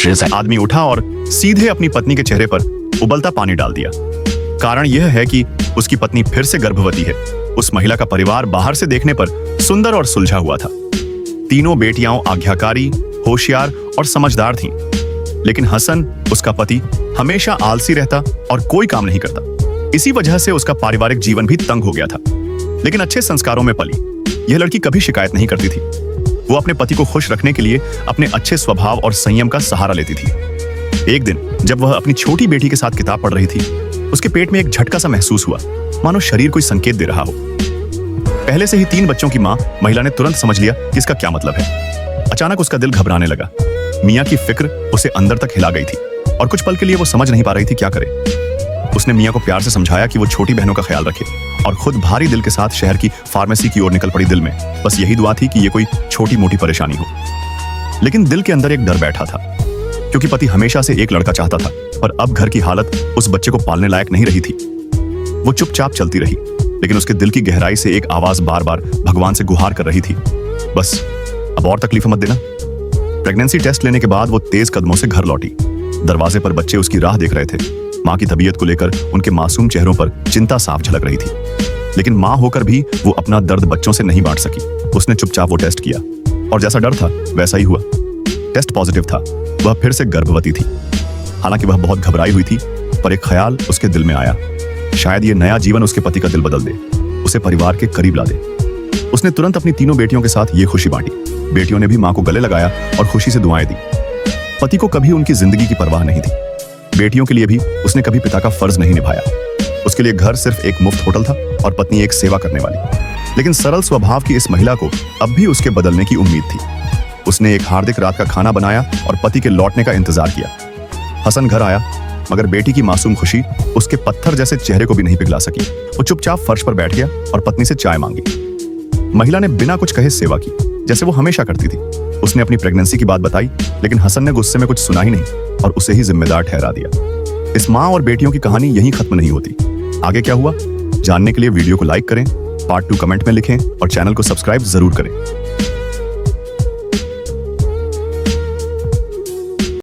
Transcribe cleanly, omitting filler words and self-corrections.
आदमी उठा और सीधे अपनी पत्नी के चेहरे पर उबलता पानी डाल दिया। कारण यह है कि उसकी पत्नी फिर से गर्भवती है। उस महिला का परिवार बाहर से देखने पर सुंदर और सुलझा हुआ था। तीनों बेटियां आज्ञाकारी, होशियार और समझदार थीं। लेकिन हसन, उसका पति, हमेशा आलसी रहता और कोई काम नहीं करता। इसी वजह से उसका पारिवारिक जीवन भी तंग हो गया था। लेकिन अच्छे संस्कारों में पली यह लड़की कभी शिकायत नहीं करती थी। वो अपने पति को खुश रखने के लिए अपने अच्छे स्वभाव और संयम का सहारा लेती थी। एक दिन जब वह अपनी छोटी बेटी के साथ किताब पढ़ रही थी, उसके पेट में एक झटका सा महसूस हुआ, मानो शरीर कोई संकेत दे रहा हो। पहले से ही 3 बच्चों की मां महिला ने तुरंत समझ लिया कि इसका क्या मतलब है। अचानक उसका दिल घबराने लगा। मियां की फिक्र उसे अंदर तक हिला गई थी और कुछ पल के लिए वो समझ नहीं पा रही थी क्या करे। उसने मियां को प्यार से समझाया कि वो छोटी बहनों का ख्याल रखे और खुद भारी दिल के साथ शहर की फार्मेसी की ओर निकल पड़ी। दिल में बस यही दुआ थी कि ये कोई छोटी मोटी परेशानी हो। लेकिन दिल के अंदर एक डर बैठा था, क्योंकि पति हमेशा से एक लड़का चाहता था, पर अब घर की हालत उस बच्चे को पालने लायक नहीं रही थी। वो चुपचाप चलती रही, लेकिन उसके दिल की गहराई से एक आवाज बार बार भगवान से गुहार कर रही थी, बस अब और तकलीफ मत देना। प्रेगनेंसी टेस्ट लेने के बाद वो तेज कदमों से घर लौटी। दरवाजे पर बच्चे उसकी राह देख रहे थे। माँ की तबीयत को लेकर उनके मासूम चेहरों पर चिंता साफ झलक रही थी। लेकिन माँ होकर भी वो अपना दर्द बच्चों से नहीं बांट सकी। उसने चुपचाप वो टेस्ट किया और जैसा डर था वैसा ही हुआ। टेस्ट पॉजिटिव था। वह फिर से गर्भवती थी। हालांकि वह बहुत घबराई हुई थी, पर एक ख्याल उसके दिल में आया, शायद ये नया जीवन उसके पति का दिल बदल दे, उसे परिवार के करीब ला दे। उसने तुरंत अपनी तीनों बेटियों के साथ ये खुशी बांटी। बेटियों ने भी माँ को गले लगाया और खुशी से दुआएं दी। पति को कभी उनकी जिंदगी की परवाह नहीं थी। बेटियों के लिए भी उसने कभी पिता का फर्ज नहीं निभाया। उसके लिए घर सिर्फ एक मुफ्त होटल था और पत्नी एक सेवा करने वाली। लेकिन सरल स्वभाव की इस महिला को अब भी उसके बदलने की उम्मीद थी। उसने एक हार्दिक रात का खाना बनाया और पति के लौटने का इंतजार किया। हसन घर आया, मगर बेटी की मासूम खुशी उसके पत्थर जैसे चेहरे को भी नहीं पिघला सकी। वो चुपचाप फर्श पर बैठ गया और पत्नी से चाय मांगी। महिला ने बिना कुछ कहे सेवा की, जैसे वो हमेशा करती थी। उसने अपनी प्रेगनेंसी की बात बताई, लेकिन हसन ने गुस्से में कुछ सुना ही नहीं और उसे ही जिम्मेदार ठहरा दिया। इस माँ और बेटियों की कहानी यहीं खत्म नहीं होती। आगे क्या हुआ जानने के लिए वीडियो को लाइक करें, पार्ट 2 कमेंट में लिखें और चैनल को सब्सक्राइब जरूर करें।